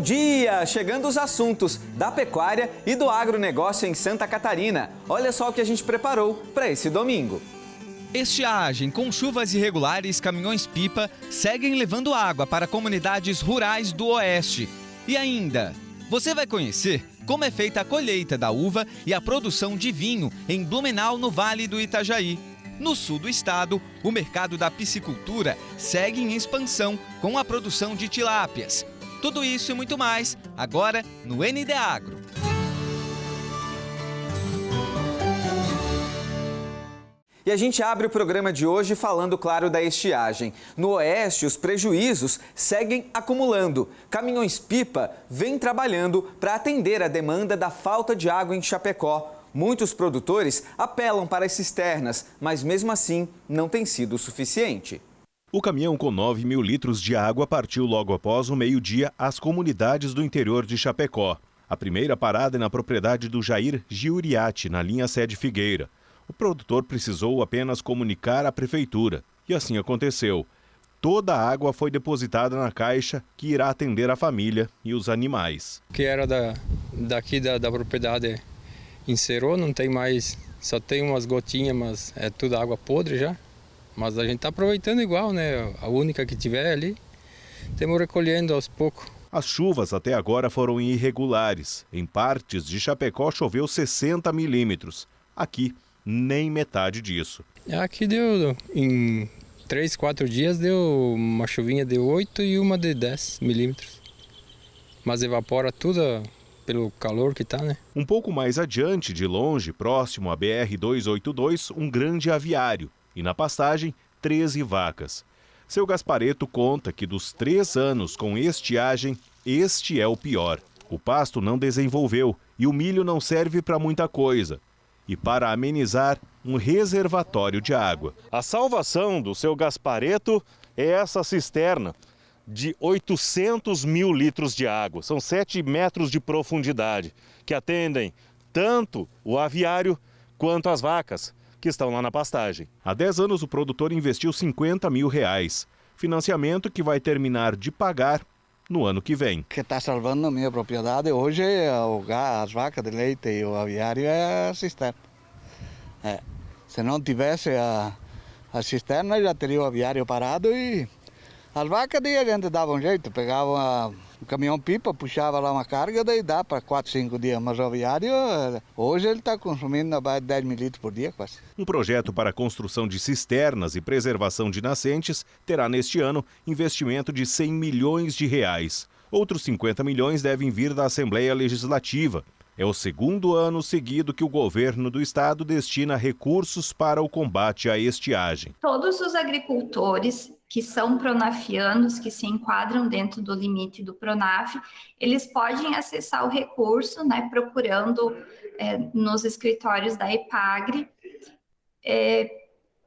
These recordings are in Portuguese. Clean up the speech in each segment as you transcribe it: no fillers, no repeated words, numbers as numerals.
dia! Chegando os assuntos da pecuária e do agronegócio em Santa Catarina. Olha só o que a gente preparou para esse domingo. Estiagem com chuvas irregulares, caminhões-pipa seguem levando água para comunidades rurais do oeste. E ainda, você vai conhecer como é feita a colheita da uva e a produção de vinho em Blumenau, no Vale do Itajaí. No sul do estado, o mercado da piscicultura segue em expansão com a produção de tilápias. Tudo isso e muito mais, agora no ND Agro. E a gente abre o programa de hoje falando, claro, da estiagem. No oeste, os prejuízos seguem acumulando. Caminhões-pipa vêm trabalhando para atender a demanda da falta de água em Chapecó. Muitos produtores apelam para as cisternas, mas mesmo assim não tem sido o suficiente. O caminhão com 9 mil litros de água partiu logo após o meio-dia às comunidades do interior de Chapecó. A primeira parada é na propriedade do Jair Giuriati, na linha Sede Figueira. O produtor precisou apenas comunicar à prefeitura. E assim aconteceu. Toda a água foi depositada na caixa que irá atender a família e os animais. Que era daqui da propriedade encerou, não tem mais, só tem umas gotinhas, mas é tudo água podre já. Mas a gente está aproveitando igual, né? A única que tiver ali, estamos recolhendo aos poucos. As chuvas até agora foram irregulares. Em partes de Chapecó choveu 60 milímetros. Aqui, nem metade disso. Aqui deu, em 3, 4 dias, deu uma chuvinha de 8 e uma de 10 milímetros. Mas evapora tudo pelo calor que está, né? Um pouco mais adiante, de longe, próximo à BR-282, um grande aviário. E na pastagem, 13 vacas. Seu Gaspareto conta que dos 3 anos com estiagem, este é o pior. O pasto não desenvolveu e o milho não serve para muita coisa. E para amenizar, um reservatório de água. A salvação do seu Gaspareto é essa cisterna de 800 mil litros de água. São 7 metros de profundidade, que atendem tanto o aviário quanto as vacas que estão lá na pastagem. Há 10 anos o produtor investiu R$50 mil. Financiamento que vai terminar de pagar no ano que vem. O que está salvando a minha propriedade hoje é as vacas de leite e o aviário é a cisterna. Se não tivesse a cisterna, já teria o aviário parado e as vacas daí a gente dava um jeito, pegava um caminhão-pipa, puxava lá uma carga, daí dá para 4, 5 dias. Mas o aviário, hoje ele está consumindo abaixo de 10 mil litros por dia quase. Um projeto para a construção de cisternas e preservação de nascentes terá neste ano investimento de R$100 milhões. Outros 50 milhões devem vir da Assembleia Legislativa. É o segundo ano seguido que o governo do estado destina recursos para o combate à estiagem. Todos os agricultores que são pronafianos, que se enquadram dentro do limite do Pronaf, eles podem acessar o recurso, né, procurando nos escritórios da EPAGRE,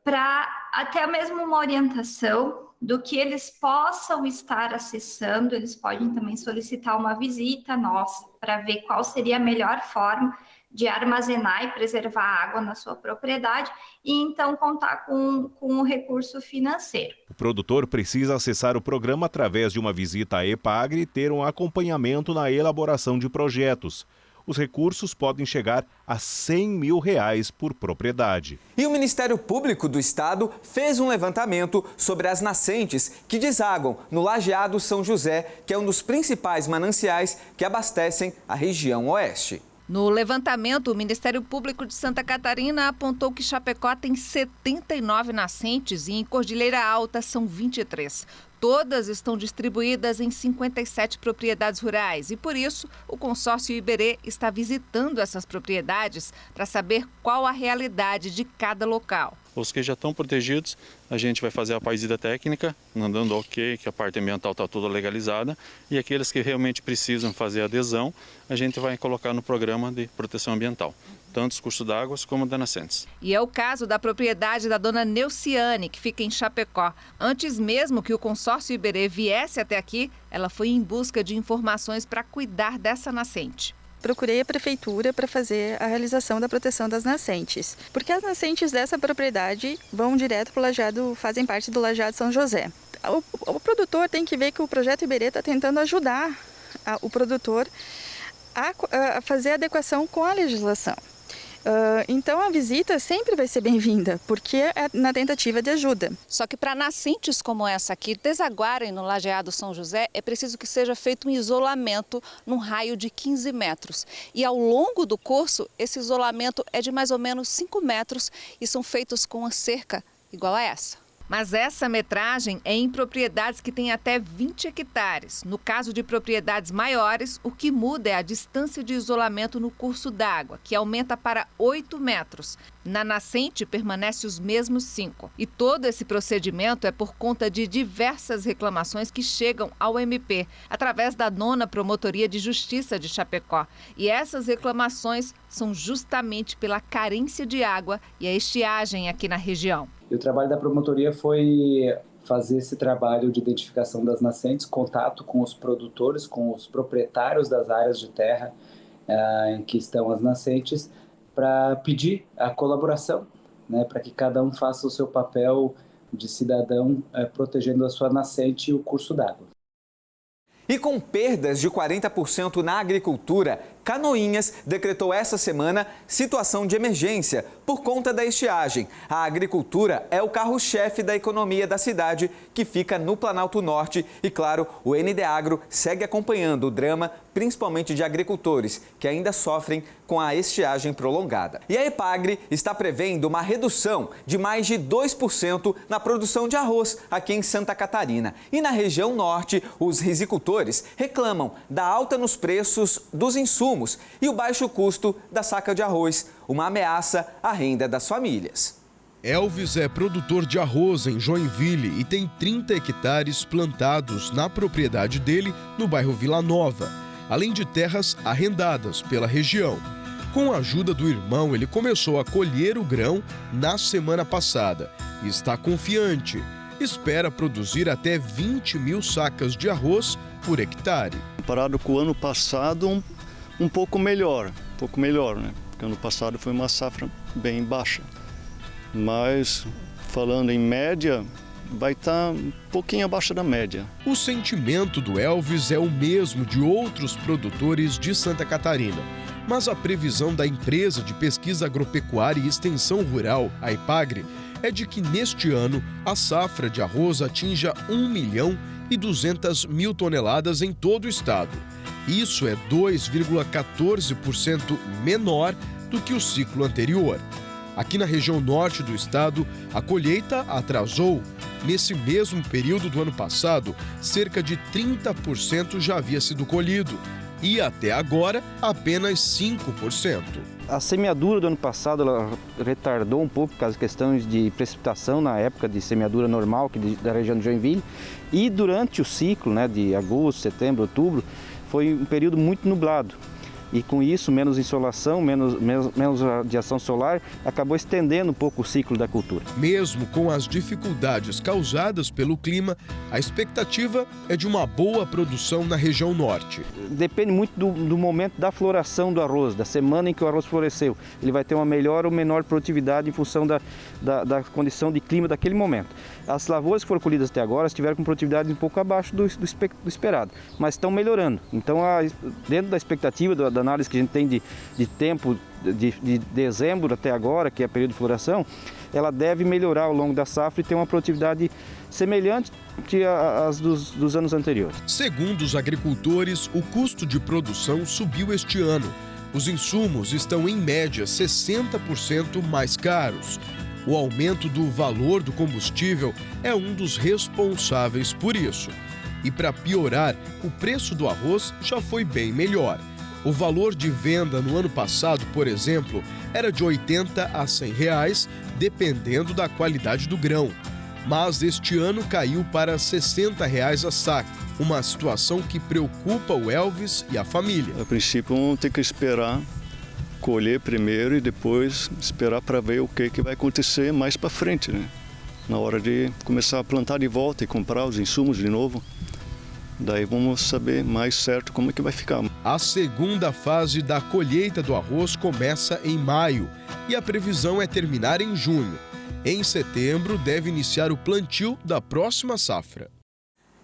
para até mesmo uma orientação do que eles possam estar acessando. Eles podem também solicitar uma visita nossa para ver qual seria a melhor forma de armazenar e preservar a água na sua propriedade e então contar com o recurso financeiro. O produtor precisa acessar o programa através de uma visita à EPAGRE e ter um acompanhamento na elaboração de projetos. Os recursos podem chegar a R$100 mil por propriedade. E o Ministério Público do Estado fez um levantamento sobre as nascentes que desaguam no Lajeado São José, que é um dos principais mananciais que abastecem a região oeste. No levantamento, o Ministério Público de Santa Catarina apontou que Chapecó tem 79 nascentes e em Cordilheira Alta são 23. Todas estão distribuídas em 57 propriedades rurais e, por isso, o consórcio Iberê está visitando essas propriedades para saber qual a realidade de cada local. Os que já estão protegidos, a gente vai fazer a paisida técnica, dando ok, que a parte ambiental está toda legalizada. E aqueles que realmente precisam fazer adesão, a gente vai colocar no programa de proteção ambiental, tanto os cursos d'água como da nascentes. E é o caso da propriedade da dona Neuciane, que fica em Chapecó. Antes mesmo que o consórcio Iberê viesse até aqui, ela foi em busca de informações para cuidar dessa nascente. Procurei a prefeitura para fazer a realização da proteção das nascentes, porque as nascentes dessa propriedade vão direto para o lajeado, fazem parte do Lajeado São José. O produtor tem que ver que o projeto Iberê está tentando ajudar o produtor a fazer adequação com a legislação. Então a visita sempre vai ser bem-vinda, porque é na tentativa de ajuda. Só que para nascentes como essa aqui desaguarem no Lajeado São José, é preciso que seja feito um isolamento num raio de 15 metros. E ao longo do curso, esse isolamento é de mais ou menos 5 metros e são feitos com uma cerca igual a essa. Mas essa metragem é em propriedades que têm até 20 hectares. No caso de propriedades maiores, o que muda é a distância de isolamento no curso d'água, que aumenta para 8 metros. Na nascente, permanece os mesmos 5. E todo esse procedimento é por conta de diversas reclamações que chegam ao MP, através da 9ª Promotoria de Justiça de Chapecó. E essas reclamações são justamente pela carência de água e a estiagem aqui na região. E o trabalho da promotoria foi fazer esse trabalho de identificação das nascentes, contato com os produtores, com os proprietários das áreas de terra em que estão as nascentes, para pedir a colaboração, né, para que cada um faça o seu papel de cidadão protegendo a sua nascente e o curso d'água. E com perdas de 40% na agricultura, Canoinhas decretou essa semana situação de emergência por conta da estiagem. A agricultura é o carro-chefe da economia da cidade, que fica no Planalto Norte. E, claro, o ND Agro segue acompanhando o drama, principalmente de agricultores, que ainda sofrem com a estiagem prolongada. E a Epagri está prevendo uma redução de mais de 2% na produção de arroz aqui em Santa Catarina. E na região norte, os risicultores reclamam da alta nos preços dos insumos e o baixo custo da saca de arroz, uma ameaça à renda das famílias. Elvis é produtor de arroz em Joinville e tem 30 hectares plantados na propriedade dele no bairro Vila Nova, além de terras arrendadas pela região. Com a ajuda do irmão, ele começou a colher o grão na semana passada e está confiante. Espera produzir até 20 mil sacas de arroz por hectare. Comparado com o ano passado, um pouco melhor, né? Porque ano passado foi uma safra bem baixa. Mas, falando em média, vai estar um pouquinho abaixo da média. O sentimento do Elvis é o mesmo de outros produtores de Santa Catarina. Mas a previsão da empresa de pesquisa agropecuária e extensão rural, a Epagri, é de que neste ano a safra de arroz atinja 1.200.000 toneladas em todo o estado. Isso é 2,14% menor do que o ciclo anterior. Aqui na região norte do estado, a colheita atrasou. Nesse mesmo período do ano passado, cerca de 30% já havia sido colhido. E até agora, apenas 5%. A semeadura do ano passado ela retardou um pouco por causa de questões de precipitação na época de semeadura normal da região de Joinville. E durante o ciclo, de agosto, setembro, outubro, foi um período muito nublado. E com isso, menos insolação, menos radiação solar, acabou estendendo um pouco o ciclo da cultura. Mesmo com as dificuldades causadas pelo clima, a expectativa é de uma boa produção na região norte. Depende muito do momento da floração do arroz, da semana em que o arroz floresceu. Ele vai ter uma melhor ou menor produtividade em função da condição de clima daquele momento. As lavouras que foram colhidas até agora estiveram com produtividade um pouco abaixo do esperado, mas estão melhorando. Então, dentro da expectativa da análise que a gente tem de tempo de dezembro até agora, que é período de floração, ela deve melhorar ao longo da safra e ter uma produtividade semelhante às dos anos anteriores. Segundo os agricultores, o custo de produção subiu este ano. Os insumos estão, em média, 60% mais caros. O aumento do valor do combustível é um dos responsáveis por isso. E para piorar, o preço do arroz já foi bem melhor. O valor de venda no ano passado, por exemplo, era de R$ 80 a R$ 100, dependendo da qualidade do grão. Mas este ano caiu para R$ 60 a saca, uma situação que preocupa o Elvis e a família. A princípio, vamos ter que esperar colher primeiro e depois esperar para ver o que vai acontecer mais para frente, na hora de começar a plantar de volta e comprar os insumos de novo. Daí vamos saber mais certo como é que vai ficar. A segunda fase da colheita do arroz começa em maio e a previsão é terminar em junho. Em setembro, deve iniciar o plantio da próxima safra.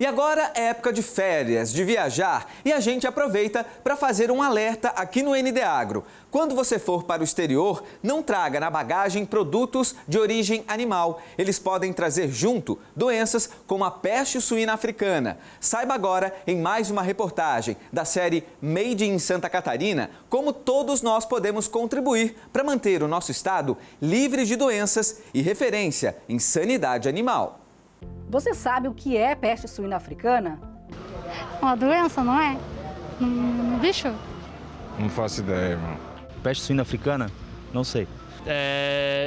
E agora é época de férias, de viajar, e a gente aproveita para fazer um alerta aqui no ND Agro. Quando você for para o exterior, não traga na bagagem produtos de origem animal. Eles podem trazer junto doenças como a peste suína africana. Saiba agora, em mais uma reportagem da série Made in Santa Catarina, como todos nós podemos contribuir para manter o nosso estado livre de doenças e referência em sanidade animal. Você sabe o que é peste suína africana? Uma doença, não é? Um bicho? Não faço ideia, irmão. Peste suína africana? Não sei.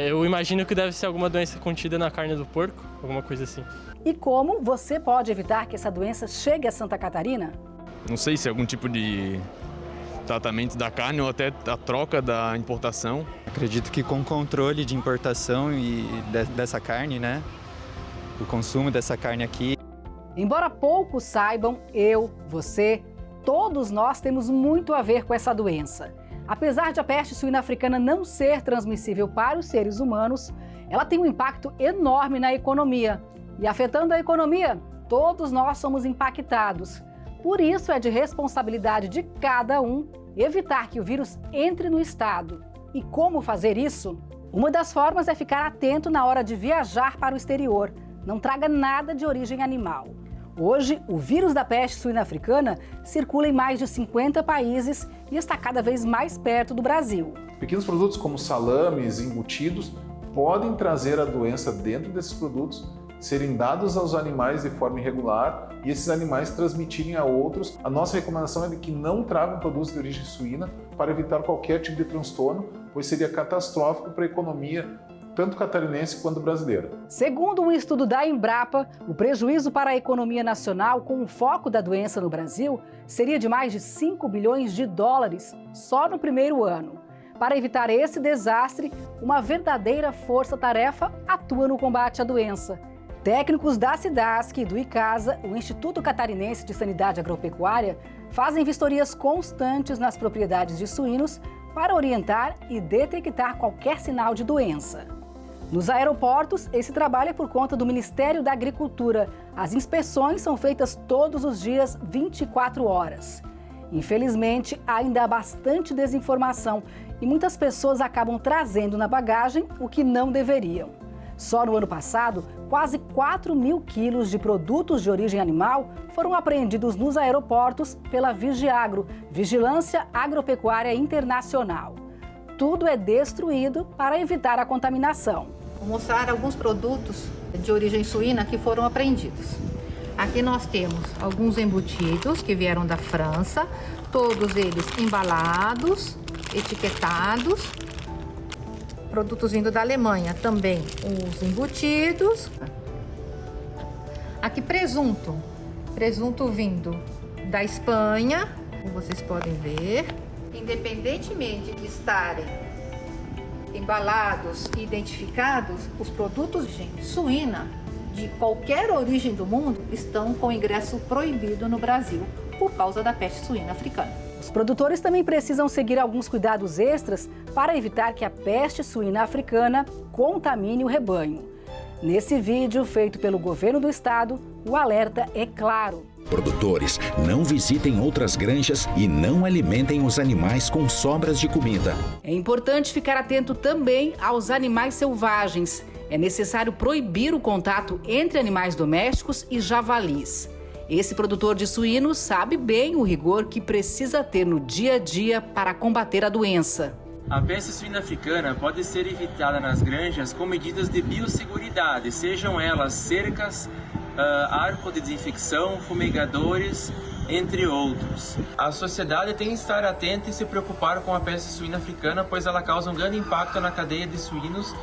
Eu imagino que deve ser alguma doença contida na carne do porco, alguma coisa assim. E como você pode evitar que essa doença chegue a Santa Catarina? Não sei se é algum tipo de tratamento da carne ou até a troca da importação. Acredito que com controle de importação e dessa carne, né? O consumo dessa carne aqui. Embora poucos saibam, eu, você, todos nós temos muito a ver com essa doença. Apesar de a peste suína africana não ser transmissível para os seres humanos, ela tem um impacto enorme na economia. E afetando a economia, todos nós somos impactados. Por isso é de responsabilidade de cada um evitar que o vírus entre no estado. E como fazer isso? Uma das formas é ficar atento na hora de viajar para o exterior. Não traga nada de origem animal. Hoje, o vírus da peste suína africana circula em mais de 50 países e está cada vez mais perto do Brasil. Pequenos produtos como salames, embutidos, podem trazer a doença dentro desses produtos, serem dados aos animais de forma irregular e esses animais transmitirem a outros. A nossa recomendação é de que não tragam produtos de origem suína para evitar qualquer tipo de transtorno, pois seria catastrófico para a economia tanto catarinense quanto brasileira. Segundo um estudo da Embrapa, o prejuízo para a economia nacional com o foco da doença no Brasil seria de mais de 5 bilhões de dólares só no primeiro ano. Para evitar esse desastre, uma verdadeira força-tarefa atua no combate à doença. Técnicos da SIDASC e do ICASA, o Instituto Catarinense de Sanidade Agropecuária, fazem vistorias constantes nas propriedades de suínos para orientar e detectar qualquer sinal de doença. Nos aeroportos, esse trabalho é por conta do Ministério da Agricultura. As inspeções são feitas todos os dias, 24 horas. Infelizmente, ainda há bastante desinformação e muitas pessoas acabam trazendo na bagagem o que não deveriam. Só no ano passado, quase 4 mil quilos de produtos de origem animal foram apreendidos nos aeroportos pela Vigiagro, Vigilância Agropecuária Internacional. Tudo é destruído para evitar a contaminação. Vou mostrar alguns produtos de origem suína que foram apreendidos. Aqui nós temos alguns embutidos que vieram da França, todos eles embalados, etiquetados. Produtos vindo da Alemanha também, os embutidos. Aqui presunto vindo da Espanha, como vocês podem ver. Independentemente de estarem embalados e identificados, os produtos de suína de qualquer origem do mundo estão com ingresso proibido no Brasil por causa da peste suína africana. Os produtores também precisam seguir alguns cuidados extras para evitar que a peste suína africana contamine o rebanho. Nesse vídeo feito pelo governo do estado, o alerta é claro. Produtores, não visitem outras granjas e não alimentem os animais com sobras de comida. É importante ficar atento também aos animais selvagens. É necessário proibir o contato entre animais domésticos e javalis. Esse produtor de suínos sabe bem o rigor que precisa ter no dia a dia para combater a doença. A peste suína africana pode ser evitada nas granjas com medidas de biosseguridade, sejam elas cercas, arco de desinfecção, fumigadores, entre outros. A sociedade tem que estar atenta e se preocupar com a peste suína africana, pois ela causa um grande impacto na cadeia de suínos,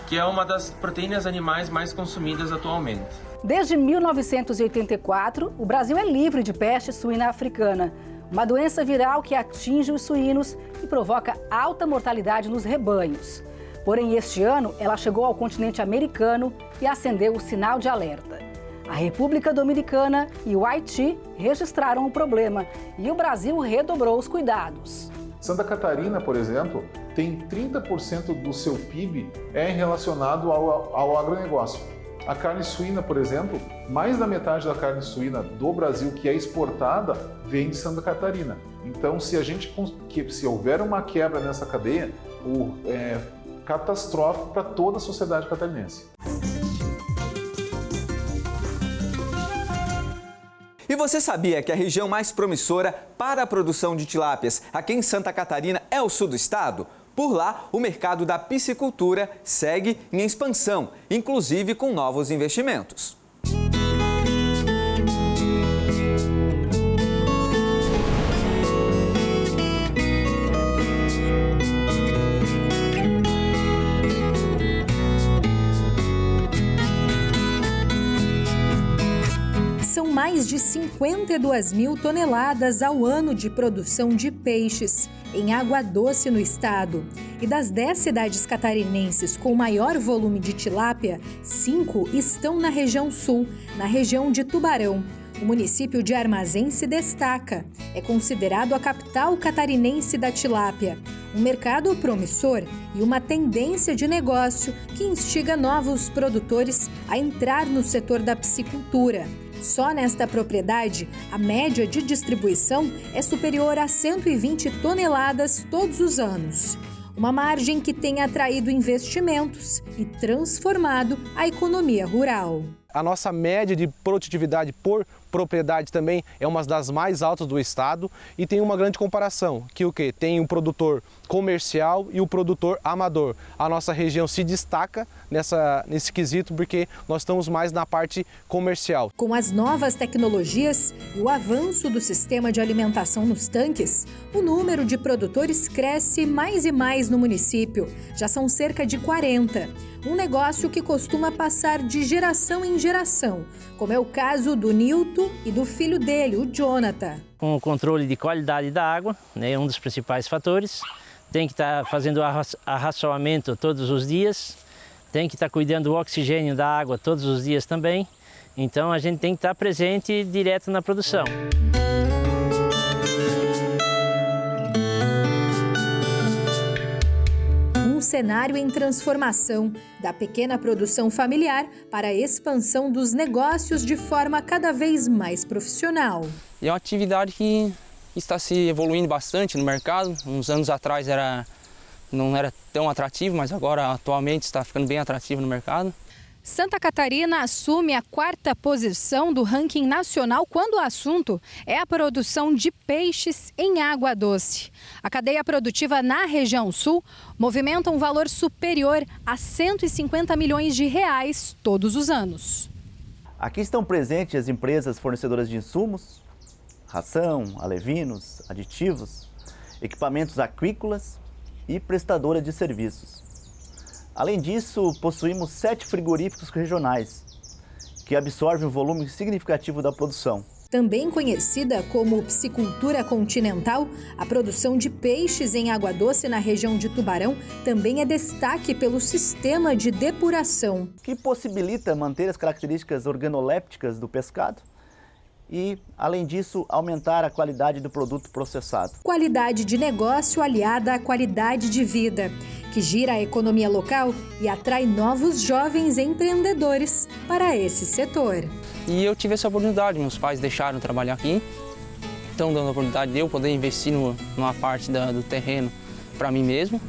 que é uma das proteínas animais mais consumidas atualmente. Desde 1984, o Brasil é livre de peste suína africana, uma doença viral que atinge os suínos e provoca alta mortalidade nos rebanhos. Porém, este ano, ela chegou ao continente americano e acendeu o sinal de alerta. A República Dominicana e o Haiti registraram o problema e o Brasil redobrou os cuidados. Santa Catarina, por exemplo, tem 30% do seu PIB relacionado ao agronegócio. A carne suína, por exemplo, mais da metade da carne suína do Brasil que é exportada vem de Santa Catarina. Então, se houver uma quebra nessa cadeia, é catastrófico para toda a sociedade catarinense. E você sabia que a região mais promissora para a produção de tilápias aqui em Santa Catarina é o sul do estado? Por lá, o mercado da piscicultura segue em expansão, inclusive com novos investimentos. São mais de 52 mil toneladas ao ano de produção de peixes em água doce no estado. E das 10 cidades catarinenses com maior volume de tilápia, 5 estão na região sul, na região de Tubarão. O município de Armazém se destaca. É considerado a capital catarinense da tilápia. Um mercado promissor e uma tendência de negócio que instiga novos produtores a entrar no setor da piscicultura. Só nesta propriedade, a média de distribuição é superior a 120 toneladas todos os anos. Uma margem que tem atraído investimentos e transformado a economia rural. A nossa média de produtividade por propriedade também é uma das mais altas do estado e tem uma grande comparação, que tem o produtor comercial e o produtor amador. A nossa região se destaca nesse quesito porque nós estamos mais na parte comercial. Com as novas tecnologias e o avanço do sistema de alimentação nos tanques, o número de produtores cresce mais e mais no município. Já são cerca de 40. Um negócio que costuma passar de geração em geração, como é o caso do Nilton e do filho dele, o Jonathan. Com o controle de qualidade da água, né, um dos principais fatores. Tem que estar fazendo arraçoamento todos os dias, tem que estar cuidando do oxigênio da água todos os dias também. Então a gente tem que estar presente direto na produção. Um cenário em transformação, da pequena produção familiar para a expansão dos negócios de forma cada vez mais profissional. É uma atividade que está se evoluindo bastante no mercado. Uns anos atrás não era tão atrativo, mas agora atualmente está ficando bem atrativo no mercado. Santa Catarina assume a 4ª posição do ranking nacional quando o assunto é a produção de peixes em água doce. A cadeia produtiva na região sul movimenta um valor superior a 150 milhões de reais todos os anos. Aqui estão presentes as empresas fornecedoras de insumos, ração, alevinos, aditivos, equipamentos aquícolas e prestadoras de serviços. Além disso, possuímos 7 frigoríficos regionais, que absorvem um volume significativo da produção. Também conhecida como piscicultura continental, a produção de peixes em água doce na região de Tubarão também é destaque pelo sistema de depuração, que possibilita manter as características organolépticas do pescado e, além disso, aumentar a qualidade do produto processado. Qualidade de negócio aliada à qualidade de vida, que gira a economia local e atrai novos jovens empreendedores para esse setor. E eu tive essa oportunidade, meus pais deixaram trabalhar aqui, estão dando a oportunidade de eu poder investir numa parte do terreno para mim mesmo.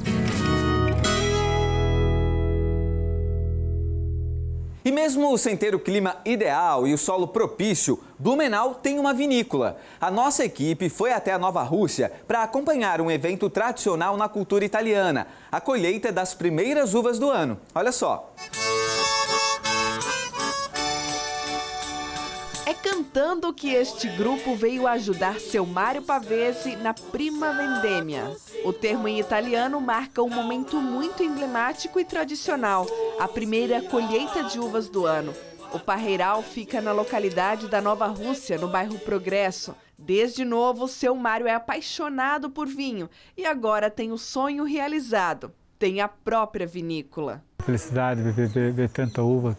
E mesmo sem ter o clima ideal e o solo propício, Blumenau tem uma vinícola. A nossa equipe foi até a Nova Rússia para acompanhar um evento tradicional na cultura italiana, a colheita das primeiras uvas do ano. Olha só. É cantando que este grupo veio ajudar seu Mário Pavese na Prima Vendemmia. O termo em italiano marca um momento muito emblemático e tradicional, a primeira colheita de uvas do ano. O parreiral fica na localidade da Nova Rússia, no bairro Progresso. Desde novo, seu Mário é apaixonado por vinho e agora tem o sonho realizado. Tem a própria vinícola. Felicidade ver tanta uva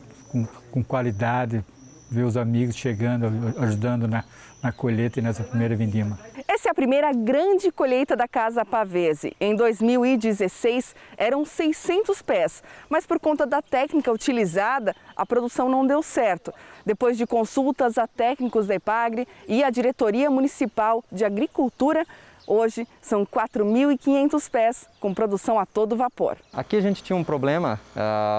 com qualidade, ver os amigos chegando, ajudando na colheita e nessa primeira vindima. É Essa é a primeira grande colheita da Casa Pavese. Em 2016, eram 600 pés, mas por conta da técnica utilizada, a produção não deu certo. Depois de consultas a técnicos da EPAGRE e a Diretoria Municipal de Agricultura, hoje são 4.500 pés com produção a todo vapor. Aqui a gente tinha um problema,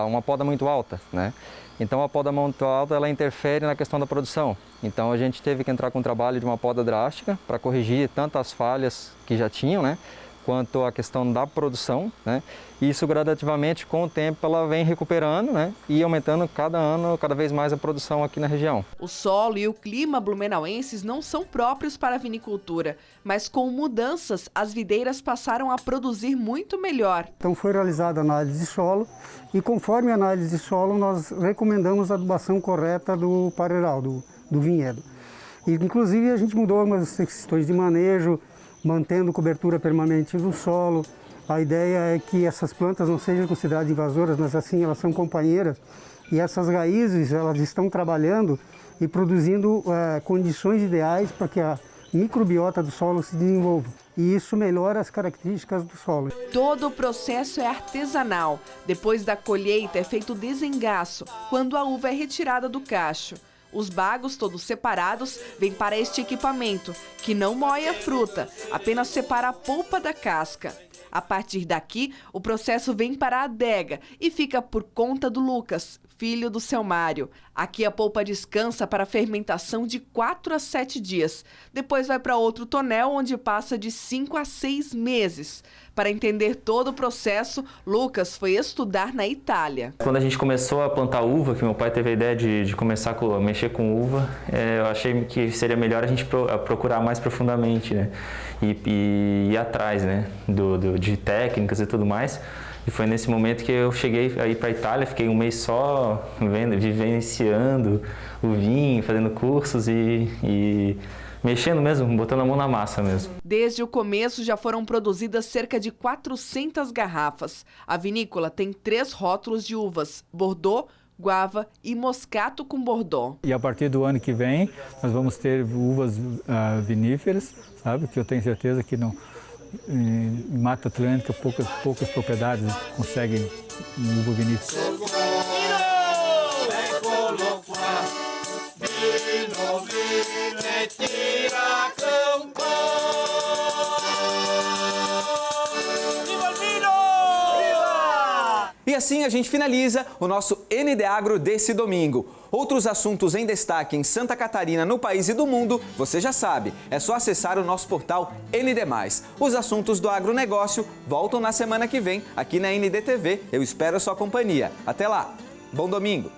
uma poda muito alta, né? Então a poda muito alta ela interfere na questão da produção. Então a gente teve que entrar com o trabalho de uma poda drástica para corrigir tanto as falhas que já tinham, né, quanto a questão da produção, né? E isso gradativamente com o tempo ela vem recuperando, né, e aumentando cada ano, cada vez mais a produção aqui na região. O solo e o clima blumenauenses não são próprios para a vinicultura, mas com mudanças as videiras passaram a produzir muito melhor. Então foi realizada a análise de solo e conforme a análise de solo nós recomendamos a adubação correta do parreiral, do vinhedo. E, inclusive a gente mudou algumas questões de manejo, mantendo cobertura permanente do solo. A ideia é que essas plantas não sejam consideradas invasoras, mas assim elas são companheiras. E essas raízes elas estão trabalhando e produzindo condições ideais para que a microbiota do solo se desenvolva. E isso melhora as características do solo. Todo o processo é artesanal. Depois da colheita é feito o desengaço, quando a uva é retirada do cacho. Os bagos, todos separados, vêm para este equipamento, que não moe a fruta, apenas separa a polpa da casca. A partir daqui, o processo vem para a adega e fica por conta do Lucas, filho do seu Mário. Aqui a polpa descansa para a fermentação de 4 a 7 dias. Depois vai para outro tonel, onde passa de 5 a 6 meses. Para entender todo o processo, Lucas foi estudar na Itália. Quando a gente começou a plantar uva, que meu pai teve a ideia de começar a mexer com uva, eu achei que seria melhor a gente procurar mais profundamente, né? E ir atrás, né? De técnicas e tudo mais. E foi nesse momento que eu cheguei aí para a Itália, fiquei um mês só vivenciando o vinho, fazendo cursos e mexendo mesmo, botando a mão na massa mesmo. Desde o começo já foram produzidas cerca de 400 garrafas. A vinícola tem 3 rótulos de uvas, Bordeaux, Guava e Moscato com Bordeaux. E a partir do ano que vem nós vamos ter uvas viníferas, sabe? Que eu tenho certeza que não, em Mata Atlântica poucas propriedades conseguem uva vinífera. E assim a gente finaliza o nosso ND Agro desse domingo. Outros assuntos em destaque em Santa Catarina, no país e do mundo, você já sabe, é só acessar o nosso portal ND+. Os assuntos do agronegócio voltam na semana que vem, aqui na ND TV. Eu espero a sua companhia. Até lá, bom domingo!